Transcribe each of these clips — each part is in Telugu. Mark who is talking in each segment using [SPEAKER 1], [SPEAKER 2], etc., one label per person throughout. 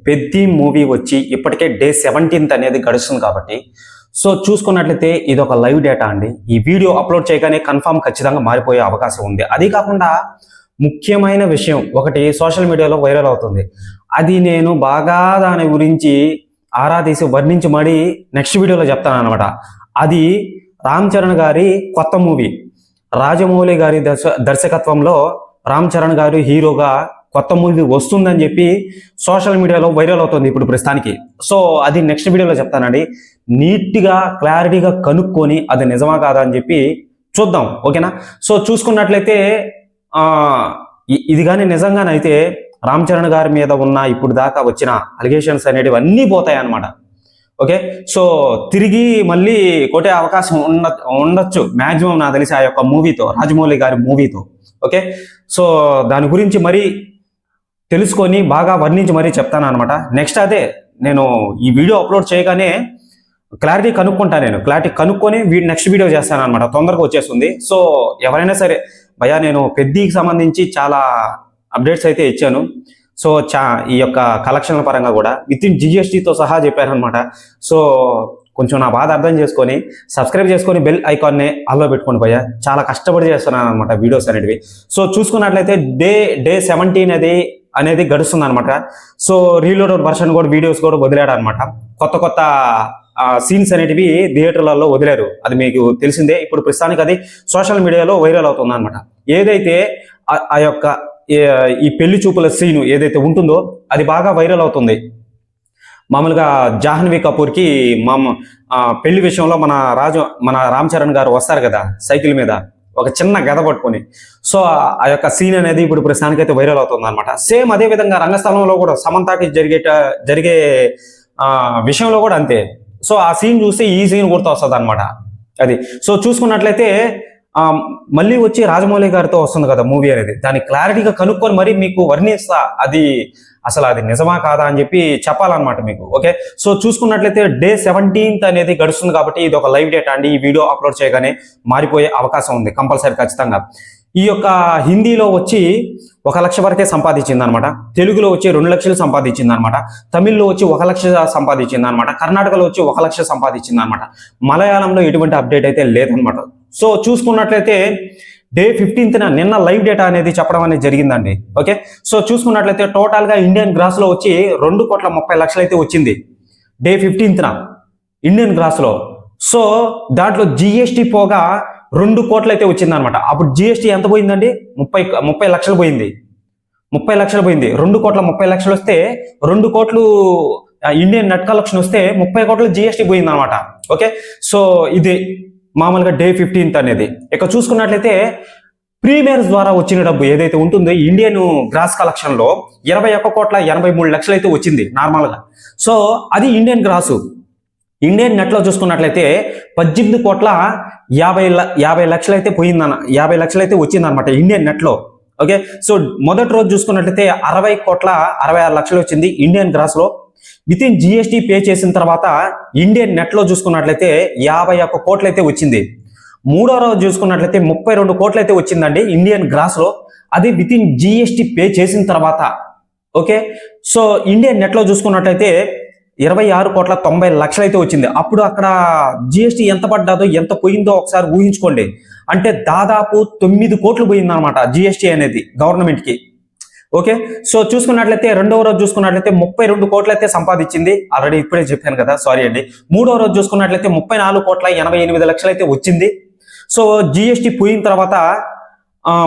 [SPEAKER 1] పెద్ది మూవీ వచ్చి ఇప్పటికే డే 17th అనేది గడుస్తుంది కాబట్టి సో చూసుకున్నట్లయితే ఇది ఒక లైవ్ డేటా అండి. ఈ వీడియో అప్లోడ్ చేయగానే కన్ఫామ్ ఖచ్చితంగా మారిపోయే అవకాశం ఉంది. అది కాకుండా ముఖ్యమైన విషయం ఒకటి సోషల్ మీడియాలో వైరల్ అవుతుంది. అది నేను బాగా దాని గురించి ఆరా తీసి వర్ణించి మరీ నెక్స్ట్ వీడియోలో చెప్తాను అనమాట. అది రామ్ చరణ్ గారి కొత్త మూవీ, రాజమౌళి గారి దర్శకత్వంలో రామ్ చరణ్ గారు హీరోగా కొత్త మూవీ వస్తుందని చెప్పి సోషల్ మీడియాలో వైరల్ అవుతుంది ఇప్పుడు ప్రస్తుతానికి. సో అది నెక్స్ట్ వీడియోలో చెప్తానండి. నీట్గా క్లారిటీగా కనుక్కొని అది నిజమా కాదా అని చెప్పి చూద్దాం, ఓకేనా? సో చూసుకున్నట్లయితే ఇది కానీ నిజంగానైతే రామ్ చరణ్ గారి మీద ఉన్న ఇప్పుడు దాకా వచ్చిన అలిగేషన్స్ అనేటివి అన్నీ పోతాయి అన్నమాట. ఓకే, సో తిరిగి మళ్ళీ కొట్టే అవకాశం ఉండొచ్చు మ్యాక్సిమం నాకు తెలిసి ఆ యొక్క మూవీతో, రాజమౌళి గారి మూవీతో. ఓకే, సో దాని గురించి మరీ తెలుసుకొని బాగా వర్ణించి మరీ చెప్తాను అనమాట. నెక్స్ట్ అదే నేను ఈ వీడియో అప్లోడ్ చేయగానే క్లారిటీ కనుక్కుంటా, నేను క్లారిటీ కనుక్కొని నెక్స్ట్ వీడియో చేస్తాను అనమాట. తొందరగా వచ్చేస్తుంది. సో ఎవరైనా సరే భయ్యా, నేను పెద్దికి సంబంధించి చాలా అప్డేట్స్ అయితే ఇచ్చాను. సో ఈ యొక్క కలెక్షన్ల పరంగా కూడా విత్ ఇన్ జిఎస్టీతో సహా చెప్పాను అనమాట. సో కొంచెం నా బాధ అర్థం చేసుకొని సబ్స్క్రైబ్ చేసుకొని బెల్ ఐకాన్ని ఆల్లో పెట్టుకోండి భయ్యా. చాలా కష్టపడి చేస్తున్నాను అనమాట వీడియోస్ అనేటివి. సో చూసుకున్నట్లయితే డే 17 అనేది గడుస్తుంది అనమాట. సో రీలోడెడ్ వర్షన్ కూడా వీడియోస్ కూడా వదిలాడు అనమాట. కొత్త సీన్స్ అనేటివి థియేటర్లలో వదిలేరు, అది మీకు తెలిసిందే. ఇప్పుడు ప్రస్తుతానికి అది సోషల్ మీడియాలో వైరల్ అవుతుంది అనమాట. ఏదైతే ఆ యొక్క ఈ పెళ్లి చూపుల సీను ఏదైతే ఉంటుందో అది బాగా వైరల్ అవుతుంది. మామూలుగా జాహ్నవి కపూర్కి పెళ్లి విషయంలో మన రామ్ చరణ్ గారు వస్తారు కదా సైకిల్ మీద ఒక చిన్న గద పట్టుకొని. సో ఆ యొక్క సీన్ అనేది ఇప్పుడు ప్రస్తుతానికి అయితే వైరల్ అవుతుంది అనమాట. సేమ్ అదే విధంగా రంగస్థలంలో కూడా సమంతకి జరిగే విషయంలో కూడా అంతే. సో ఆ సీన్ చూస్తే ఈ సీన్ గుర్తు వస్తుంది అనమాట అది. సో చూసుకున్నట్లయితే మళ్ళీ వచ్చి రాజమౌళి గారితో వస్తుంది కదా మూవీ అనేది, దాన్ని క్లారిటీగా కనుక్కొని మరి మీకు వర్ణిస్తా అది అసలు అది నిజమా కాదా అని చెప్పి చెప్పాలన్నమాట మీకు. ఓకే, సో చూసుకున్నట్లయితే డే 17th అనేది గడుస్తుంది కాబట్టి ఇది ఒక లైవ్ డేటా అండి. ఈ వీడియో అప్లోడ్ చేయగానే మారిపోయే అవకాశం ఉంది కంపల్సరీ ఖచ్చితంగా. ఈ యొక్క హిందీలో వచ్చి 1 లక్ష వరకే సంపాదించింది అనమాట, తెలుగులో వచ్చి 2 లక్షలు సంపాదించింది అనమాట, తమిళ్లో వచ్చి 1 లక్ష సంపాదించింది అనమాట, కర్ణాటకలో వచ్చి 1 లక్ష సంపాదించింది అనమాట. మలయాళంలో ఎటువంటి అప్డేట్ అయితే లేదనమాట. సో చూసుకున్నట్లయితే డే 15th నిన్న లైవ్ డేటా అనేది చెప్పడం అనేది జరిగిందండి. ఓకే, సో చూసుకున్నట్లయితే టోటల్ గా ఇండియన్ గ్రాస్ లో వచ్చి 2,30,00,000 అయితే వచ్చింది డే 15th ఇండియన్ గ్రాస్ లో. సో దాంట్లో జిఎస్టీ పోగా 2 కోట్లు అయితే వచ్చింది అనమాట. అప్పుడు జిఎస్టీ ఎంత పోయిందండి? 30 లక్షలు పోయింది. 30 లక్షలు పోయింది. 2,30,00,000 వస్తే 2 కోట్లు ఇండియన్ నెట్ కలెక్షన్ వస్తే 30 కోట్లు జిఎస్టీ పోయింది అనమాట. ఓకే, సో ఇది మామూలుగా డే 15th అనేది. ఇక చూసుకున్నట్లయితే ప్రీమియర్స్ ద్వారా వచ్చిన డబ్బు ఏదైతే ఉంటుందో ఇండియన్ గ్రాస్ కలెక్షన్ లో 21,83,00,000 అయితే వచ్చింది నార్మల్ గా. సో అది ఇండియన్ గ్రాసు. ఇండియన్ నెట్ లో చూసుకున్నట్లయితే 18,50,00,000 అయితే పోయిందన్న, 50 లక్షలు అయితే వచ్చిందనమాట ఇండియన్ నెట్ లో. ఓకే, సో మొదటి రోజు చూసుకున్నట్లయితే 60,66,00,000 వచ్చింది ఇండియన్ గ్రాస్ లో. విత్ ఇన్ జిఎస్టీ పే చేసిన తర్వాత ఇండియన్ నెట్ లో చూసుకున్నట్లయితే 51 కోట్లు అయితే వచ్చింది. మూడో రోజు చూసుకున్నట్లయితే 32 కోట్లు అయితే వచ్చిందండి ఇండియన్ గ్రాస్ లో, అది విత్ ఇన్ జిఎస్టీ పే చేసిన తర్వాత. ఓకే, సో ఇండియన్ నెట్ లో చూసుకున్నట్లయితే 26,90,00,000 అయితే వచ్చింది. అప్పుడు అక్కడ జిఎస్టీ ఎంత పడ్డాదో ఎంత పోయిందో ఒకసారి ఊహించుకోండి. అంటే దాదాపు 9 కోట్లు పోయింది అనమాట జిఎస్టీ అనేది గవర్నమెంట్ కి. ఓకే, సో చూసుకున్నట్లయితే రెండవ రోజు చూసుకున్నట్లయితే 32 కోట్లు అయితే సంపాదించింది. ఆల్రెడీ ఇప్పుడే చెప్పాను కదా, సారీ అండి. మూడో రోజు చూసుకున్నట్లయితే 34,88,00,000 అయితే వచ్చింది. సో జిఎస్టీ పోయిన తర్వాత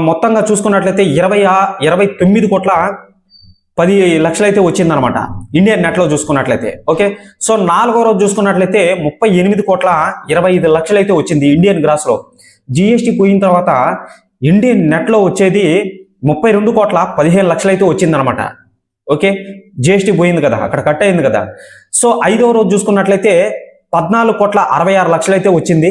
[SPEAKER 1] మొత్తంగా చూసుకున్నట్లయితే 29,10,00,000 అయితే వచ్చింది అనమాట ఇండియన్ నెట్ లో చూసుకున్నట్లయితే. ఓకే, సో నాలుగో రోజు చూసుకున్నట్లయితే 38,25,00,000 అయితే వచ్చింది ఇండియన్ గ్రాస్ లో. జిఎస్టీ పోయిన తర్వాత ఇండియన్ నెట్ లో వచ్చేది 32,15,00,000 అయితే వచ్చిందనమాట. ఓకే, జిఎస్టీ పోయింది కదా, అక్కడ కట్ అయింది కదా. సో ఐదో రోజు చూసుకున్నట్లయితే 14,66,00,000 అయితే వచ్చింది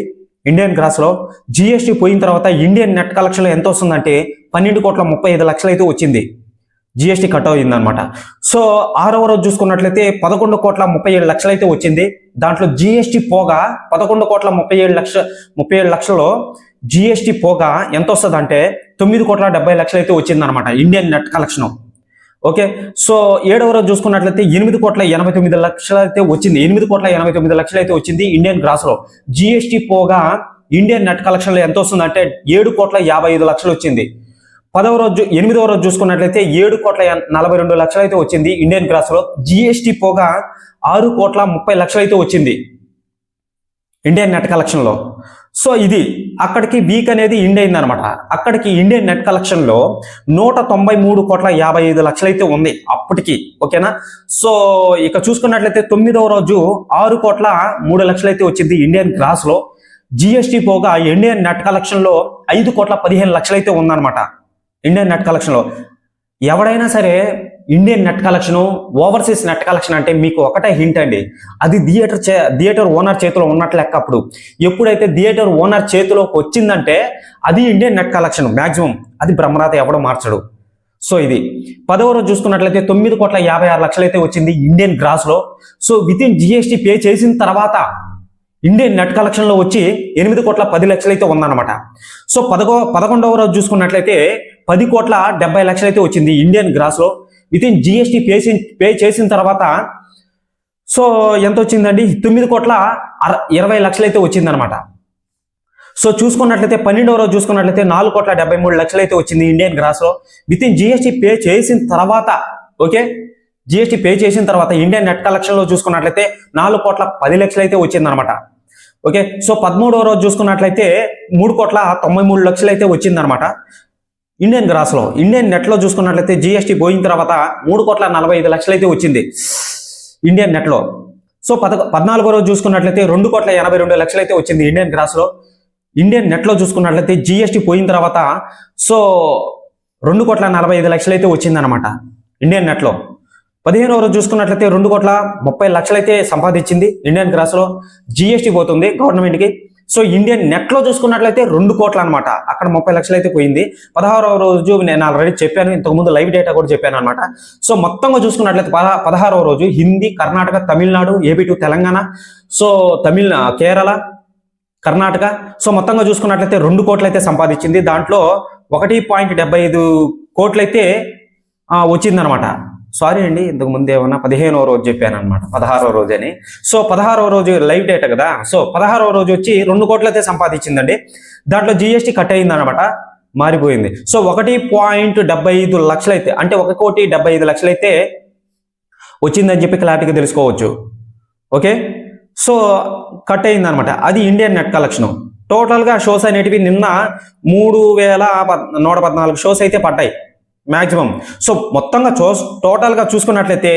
[SPEAKER 1] ఇండియన్ గ్రాస్ లో. జిఎస్టీ పోయిన తర్వాత ఇండియన్ నెట్ కలెక్షన్ ఎంత వస్తుందంటే 12,35,00,000 అయితే వచ్చింది, జిఎస్టీ కట్ అయింది అనమాట. సో ఆరవ రోజు చూసుకున్నట్లయితే 11,37,00,000 అయితే వచ్చింది. దాంట్లో జిఎస్టీ పోగా 11,37,00,000లో జిఎస్టీ పోగా ఎంత వస్తుంది అంటే 9,70,00,000 అయితే వచ్చింది అనమాట Indian net collection. Okay, so 7వ రోజు చూసుకున్నట్లయితే 8,89,00,000 అయితే వచ్చింది. 8,89,00,000 అయితే వచ్చింది ఇండియన్ గ్రాస్ లో. జిఎస్టి పోగా ఇండియన్ నెట్ కలెక్షన్ లో ఎంత వస్తుందంటే 7,55,00,000 వచ్చింది. 8వ రోజు చూసుకున్నట్లయితే 7,42,00,000 అయితే వచ్చింది ఇండియన్ గ్రాస్ లో. జిఎస్టి పోగా 6,30,00,000 అయితే వచ్చింది ఇండియన్ నెట్ కలెక్షన్ లో. సో ఇది అక్కడికి వీక్ అనేది ఎండ్ అయింది అనమాట. అక్కడికి ఇండియన్ నెట్ కలెక్షన్ లో 193,55,00,000 అయితే ఉంది అప్పటికి. ఓకేనా, సో ఇక చూసుకున్నట్లయితే 9వ రోజు 6,03,00,000 అయితే వచ్చింది ఇండియన్ గ్రాస్ లో. జిఎస్టి పోగా ఇండియన్ నెట్ కలెక్షన్ లో 5,15,00,000 అయితే ఉందన్నమాట ఇండియన్ నెట్ కలెక్షన్ లో. ఎవడైనా సరే Indian net collection, overseas net collection అంటే మీకు ఒకటే హింట్ అండి, అది థియేటర్ ఓనర్ చేతిలో ఉన్నట్లు లెక్క. అప్పుడు ఎప్పుడైతే థియేటర్ ఓనర్ చేతిలోకి వచ్చిందంటే అది ఇండియన్ నెట్ కలెక్షన్ మాక్సిమం, అది బ్రహ్మరాత ఎవడో మార్చడు. సో ఇది 10వ రోజు చూసుకున్నట్లయితే 9,56,00,000 అయితే వచ్చింది ఇండియన్ గ్రాస్ లో. So with in GST pay చేసిన తర్వాత ఇండియన్ నెట్ కలెక్షన్ లో వచ్చి 8,10,00,000 అయితే ఉందన్నమాట. సో 11వ రోజు చూసుకున్నట్లయితే 10,70,00,000 అయితే వచ్చింది ఇండియన్ గ్రాస్ లో. విత్ ఇన్ జిఎస్టి పే చేసిన తర్వాత సో ఎంత వచ్చిందండి, 9,20,00,000 అయితే వచ్చిందనమాట. సో చూసుకున్నట్లయితే 12వ రోజు చూసుకున్నట్లయితే 4,73,00,000 అయితే వచ్చింది ఇండియన్ గ్రాస్ లో. విత్ ఇన్ జిఎస్టి పే చేసిన తర్వాత, ఓకే, జిఎస్టి పే చేసిన తర్వాత ఇండియన్ నెట్ కలెక్షన్ లో చూసుకున్నట్లయితే 4,10,00,000 అయితే వచ్చిందనమాట. ఓకే, సో 13వ రోజు చూసుకున్నట్లయితే 3,93,00,000 అయితే వచ్చిందనమాట ఇండియన్ గ్రాస్ లో. ఇండియన్ నెట్ లో చూసుకున్నట్లయితే జిఎస్టి పోయిన తర్వాత 3,45,00,000 అయితే వచ్చింది ఇండియన్ నెట్ లో. సో 14వ రోజు చూసుకున్నట్లయితే 2,82,00,000 అయితే వచ్చింది ఇండియన్ గ్రాస్ లో. ఇండియన్ నెట్ లో చూసుకున్నట్లయితే జిఎస్టి పోయిన తర్వాత సో 2,45,00,000 అయితే వచ్చిందనమాట ఇండియన్ నెట్ లో. 15వ రోజు చూసుకున్నట్లయితే 2,30,00,000 అయితే సంపాదించింది ఇండియన్ గ్రాస్ లో. జిఎస్టి పోతుంది గవర్నమెంట్ కి. సో ఇండియన్ నెట్ లో చూసుకున్నట్లయితే 2 కోట్లు అనమాట, అక్కడ 30,00,000 అయితే పోయింది. 16వ రోజు నేను ఆల్రెడీ చెప్పాను, ఇంతకుముందు లైవ్ డేటా కూడా చెప్పాను అనమాట. సో మొత్తంగా చూసుకున్నట్లయితే 16వ రోజు Hindi, Karnataka, Tamil Nadu, AP to Telangana, so Kerala, Karnataka, so మొత్తంగా చూసుకున్నట్లయితే 2 కోట్లు అయితే సంపాదించింది. దాంట్లో 1.75 కోట్లు అయితే వచ్చిందనమాట. సారీ అండి, ఇంతకు ముందు ఏమన్నా 15వ రోజు చెప్పాను అనమాట, 16వ రోజు అని. సో 16వ రోజు లైవ్ డేటా కదా. సో 16వ రోజు వచ్చి 2 కోట్లు అయితే సంపాదించిందండి. దాంట్లో జిఎస్టి కట్ అయింది అనమాట, మారిపోయింది. సో 1.75 లక్షలు అయితే, అంటే 1,75,00,000 అయితే వచ్చిందని చెప్పి క్లారిటీగా తెలుసుకోవచ్చు. ఓకే, సో కట్ అయింది అనమాట. అది ఇండియన్ నెట్ కలెక్షన్. టోటల్ గా షోస్ అనేటివి నిన్న 3,114 షోస్ అయితే పడ్డాయి మాక్సిమం. సో మొత్తంగా టోటల్ గా చూసుకున్నట్లయితే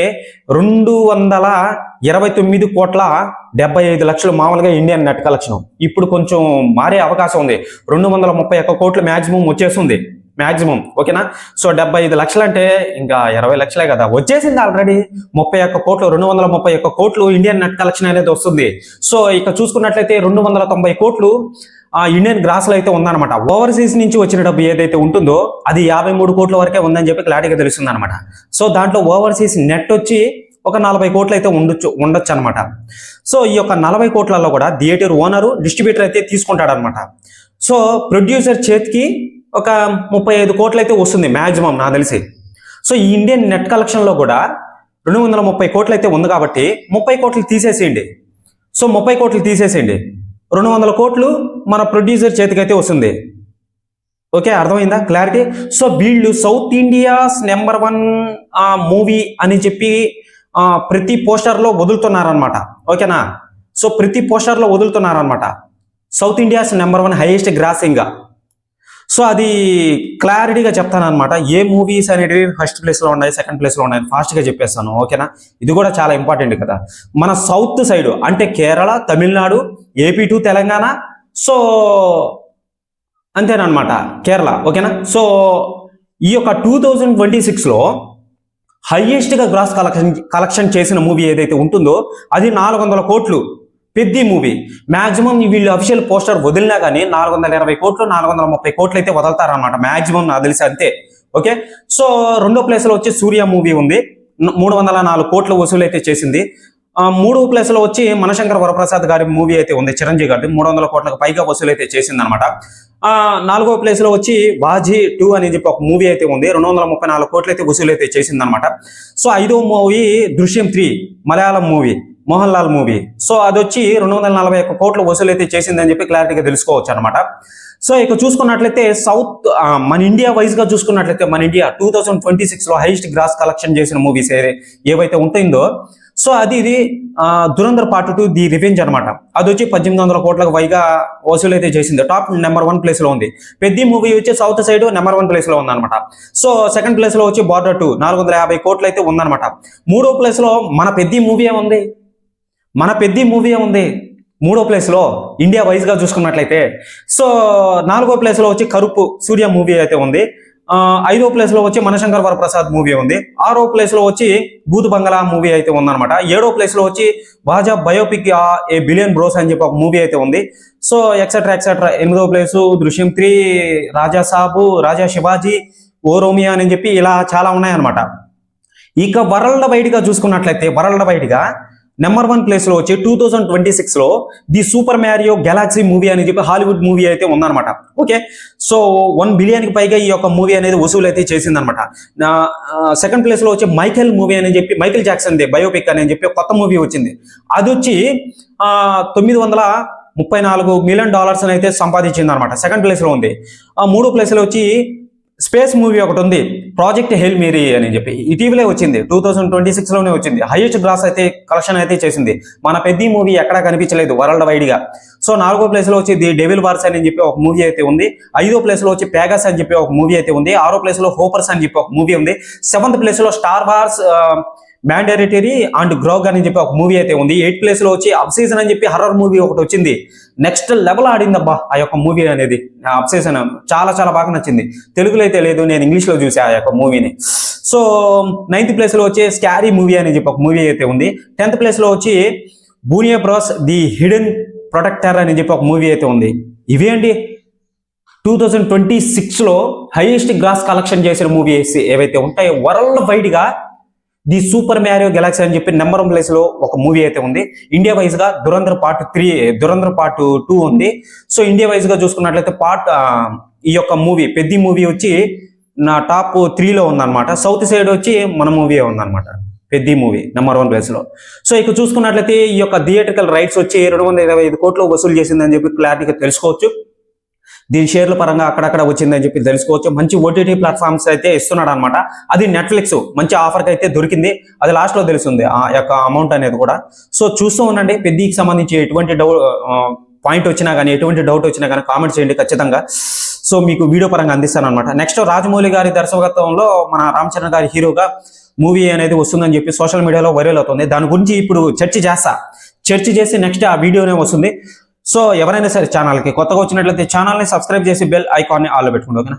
[SPEAKER 1] 229,75,00,000 మామూలుగా ఇండియన్ నెట్ కలెక్షన్. ఇప్పుడు కొంచెం మారే అవకాశం ఉంది, 231 కోట్లు మాక్సిమం వచ్చేస్తుంది మాక్సిమం. ఓకేనా, సో 75 లక్షలు అంటే ఇంకా 20 లక్షలే కదా, వచ్చేసింది ఆల్రెడీ 31 కోట్లు, 231 కోట్లు ఇండియన్ నెట్ కలెక్షన్ అనేది వస్తుంది. సో ఇక చూసుకున్నట్లయితే 290 కోట్లు ఇండియన్ గ్రాస్ లో అయితే ఉందన్నమాట. ఓవర్సీస్ నుంచి వచ్చిన డబ్బు ఏదైతే ఉంటుందో అది 53 కోట్ల వరకే ఉందని చెప్పి క్లారిటీగా తెలుస్తుంది అనమాట. సో దాంట్లో ఓవర్సీస్ నెట్ వచ్చి ఒక 40 కోట్లు అయితే ఉండొచ్చు అనమాట. సో ఈ యొక్క 40 కోట్లలో కూడా థియేటర్ ఓనరు, డిస్ట్రిబ్యూటర్ అయితే తీసుకుంటాడనమాట. సో ప్రొడ్యూసర్ చేతికి ఒక 35 కోట్లు అయితే వస్తుంది మాక్సిమం నాకు తెలిసి. సో ఈ ఇండియన్ నెట్ కలెక్షన్ లో కూడా 230 కోట్లు అయితే ఉంది కాబట్టి 30 కోట్లు తీసేసేయండి. సో 30 కోట్లు తీసేసేయండి, 200 కోట్లు మన ప్రొడ్యూసర్ చేతికైతే వస్తుంది. ఓకే, అర్థమైందా క్లారిటీ? సో వీళ్ళు సౌత్ ఇండియాస్ నెంబర్ 1 మూవీ అని చెప్పి ప్రతి పోస్టర్ లో వదులుతున్నారనమాట. ఓకేనా, సో ప్రతి పోస్టర్ లో వదులుతున్నారనమాట south India's number 1 highest grossing. So అది క్లారిటీగా చెప్తాను అనమాట. ఏ మూవీస్ అనేటివి ఫస్ట్ ప్లేస్ లో ఉన్నాయి, సెకండ్ ప్లేస్ లో ఉన్నాయి, ఫాస్ట్ గా చెప్పేస్తాను. ఓకేనా, ఇది కూడా చాలా ఇంపార్టెంట్ కదా. మన సౌత్ సైడ్ అంటే Kerala, Tamil Nadu, AP to Telangana, so అంతేనమాట కేరళ. ఓకేనా, సో ఈ యొక్క 2026 లో హైయెస్ట్ గా గ్రాస్ కలెక్షన్ చేసిన మూవీ ఏదైతే ఉంటుందో అది 400 కోట్లు. పెద్ద మూవీ మాక్సిమం వీళ్ళు అఫీషియల్ పోస్టర్ వదిలినా కానీ 420 కోట్లు, 430 కోట్లు అయితే వదులుతారనమాట మాక్సిమం నాకు తెలిసి అంతే. ఓకే, సో 2వ ప్లేస్ లో వచ్చి సూర్య మూవీ ఉంది, 304 కోట్ల వసూలు అయితే చేసింది. 3వ ప్లేస్ లో వచ్చి మనశంకర్ వరప్రసాద్ గారి మూవీ అయితే ఉంది, చిరంజీవి గారి, 300 కోట్లకు పైగా వసూలు అయితే చేసింది అనమాట. 4వ ప్లేస్ లో వచ్చి వాజీ 2 అని చెప్పి ఒక మూవీ అయితే ఉంది. 234 కోట్లు అయితే వసూలు అయితే చేసిందనమాట. సో 5వ మూవీ దృశ్యం 3 Malayalam movie, Mohan Lal movie. So అది వచ్చి 241 కోట్లు వసూలు అయితే చేసిందని చెప్పి క్లారిటీగా తెలుసుకోవచ్చు అనమాట. సో ఇక చూసుకున్నట్లయితే సౌత్ మన ఇండియా వైజ్ గా చూసుకున్నట్లయితే మన ఇండియా 2026 లో హైయెస్ట్ గ్రాస్ కలెక్షన్ చేసిన మూవీస్ ఏవైతే ఉంటుందో సో ఇది దురంధర్ పార్ట్ 2 ది రివెంజ్ అనమాట. అది వచ్చి 1800 కోట్లకు పైగా వసూలు అయితే చేసింది. టాప్ నెంబర్ 1 ప్లేస్ లో ఉంది. పెద్ద మూవీ వచ్చి సౌత్ సైడ్ నెంబర్ 1 ప్లేస్ లో ఉందన్నమాట. సో సెకండ్ ప్లేస్ లో వచ్చి బార్డర్ 2 450 కోట్లు అయితే ఉందన్నమాట. 3వ ప్లేస్ లో మన పెద్ద మూవీ ఉంది. 3వ ప్లేస్ లో ఇండియా వైజ్ గా చూసుకున్నట్లయితే. సో 4వ ప్లేస్ లో వచ్చి కరుపు సూర్య మూవీ అయితే ఉంది. 5వ ప్లేస్ లో వచ్చి మనశంకర్ వరప్రసాద్ మూవీ ఉంది. 6వ ప్లేస్ లో వచ్చి భూత్ బంగళా మూవీ అయితే ఉందన్నమాట. 7వ ప్లేస్ లో వచ్చి బాజా బయోపిక్ ఏ బిలియన్ బ్రోస్ అని చెప్పి ఒక మూవీ అయితే ఉంది. సో ఎక్సెట్రా 8వ ప్లేస్ దృశ్యం 3, రాజా సాబు, రాజా శివాజీ, ఓ రోమియా అని చెప్పి ఇలా చాలా ఉన్నాయన్నమాట. ఇక వరల్డ్ వైడ్ గా చూసుకున్నట్లయితే నెంబర్ 1 ప్లేస్ లో వచ్చి 2026 లో the super Mario Galaxy movie అని చెప్పి హాలీవుడ్ మూవీ అయితే ఉందన్నమాట. ఓకే, సో 1 బిలియన్ కి పైగా ఈ యొక్క మూవీ అనేది వసూలు అయితే చేసిందనమాట. సెకండ్ ప్లేస్ లో వచ్చి మైకేల్ మూవీ అని చెప్పి మైకేల్ జాక్సన్ ది బయోపిక్ అని చెప్పి కొత్త మూవీ వచ్చింది. అది వచ్చి $934 మిలియన్ అయితే సంపాదించింది అనమాట. సెకండ్ ప్లేస్ లో ఉంది. 3వ ప్లేస్ లో వచ్చి స్పేస్ మూవీ ఒకటి ఉంది, ప్రాజెక్ట్ హెల్ మేరీ అని చెప్పి ఇటీవలే వచ్చింది. 2026 లోనే వచ్చింది. హైయెస్ట్ గ్రాస్ అయితే కలెక్షన్ అయితే చేసింది. మన పెద్ద మూవీ ఎక్కడా కనిపించలేదు వరల్డ్ వైడ్ గా. సో 4వ ప్లేస్ లో వచ్చి ది డెవిల్ వార్స్ అని చెప్పి ఒక మూవీ అయితే ఉంది. 5వ ప్లేస్ లో వచ్చి పేగస్ అని చెప్పి ఒక మూవీ అయితే ఉంది. 6వ ప్లేస్ లో హోపర్స్ అని చెప్పి ఒక మూవీ ఉంది. 7th ప్లేస్ లో స్టార్ వార్స్ మ్యాండేటరీ అండ్ గ్రోగ్ అని చెప్పి ఒక మూవీ అయితే ఉంది. 8th ప్లేస్ లో వచ్చి అబ్సెషన్ అని చెప్పి హర్రర్ మూవీ ఒకటి వచ్చింది. నెక్స్ట్ లెవెల్ ఆడిందబ్బా ఆ యొక్క మూవీ అనేది. అబ్సెషన్ చాలా చాలా బాగా నచ్చింది. తెలుగులో అయితే లేదు, నేను ఇంగ్లీష్ లో చూసా ఆ యొక్క మూవీని. సో 9th ప్లేస్ లో వచ్చి స్కారీ మూవీ అని చెప్పి ఒక మూవీ అయితే ఉంది. 10th ప్లేస్ లో వచ్చి బూనియా బ్రాస్ ది హిడెన్ ప్రొటెక్టర్ అని చెప్పి ఒక మూవీ అయితే ఉంది. ఇవి అండి 2026 లో హైయెస్ట్ గ్రాస్ కలెక్షన్ చేసిన మూవీస్ ఏవైతే ఉంటాయో వరల్డ్ వైడ్ గా ది సూపర్ మ్యారియో గెలాక్సీ అని చెప్పి నెంబర్ 1 ప్లేస్ లో ఒక మూవీ అయితే ఉంది. ఇండియా వైజ్ గా దురంధర్ పార్ట్ 2 ఉంది. సో ఇండియా వైజ్ గా చూసుకున్నట్లయితే ఈ యొక్క మూవీ పెద్ద మూవీ వచ్చి నా టాప్ 3 లో ఉందన్నమాట. సౌత్ సైడ్ వచ్చి మన మూవీ ఉందన్నమాట, పెద్ద మూవీ నెంబర్ 1 ప్లేస్ లో. సో ఇక చూసుకున్నట్లయితే ఈ యొక్క థియేట్రికల్ రైట్స్ వచ్చి 225 కోట్లు వసూలు చేసిందని చెప్పి క్లారిటీగా తెలుసుకోవచ్చు. దీని షేర్ల పరంగా అక్కడక్కడ వచ్చిందని చెప్పి తెలుసుకోవచ్చు. మంచి ఓటీటీ ప్లాట్ఫామ్స్ అయితే ఇస్తున్నాడు అనమాట. అది నెట్ఫ్లిక్స్ మంచి ఆఫర్కి అయితే దొరికింది. అది లాస్ట్ లో తెలుస్తుంది ఆ యొక్క అమౌంట్ అనేది కూడా. సో చూస్తూ ఉండండి. పెద్దకి సంబంధించి ఎటువంటి పాయింట్ వచ్చినా కానీ ఎటువంటి డౌట్ వచ్చినా కానీ కామెంట్ చేయండి ఖచ్చితంగా. సో మీకు వీడియో పరంగా అందిస్తాను అనమాట. నెక్స్ట్ రాజమౌళి గారి దర్శకత్వంలో మన రామ్ చరణ్ గారి హీరోగా మూవీ అనేది వస్తుందని చెప్పి సోషల్ మీడియాలో వైరల్ అవుతుంది. దాని గురించి ఇప్పుడు చర్చ చేసి నెక్స్ట్ ఆ వీడియోనే వస్తుంది. సో ఎవరైనా సరే ఛానల్కి కొత్తగా వచ్చినట్లయితే ఛానల్ని సబ్స్క్రైబ్ చేసి బెల్ ఐకాన్ని ఆల్లో పెట్టుకోండి. ఓకేనా.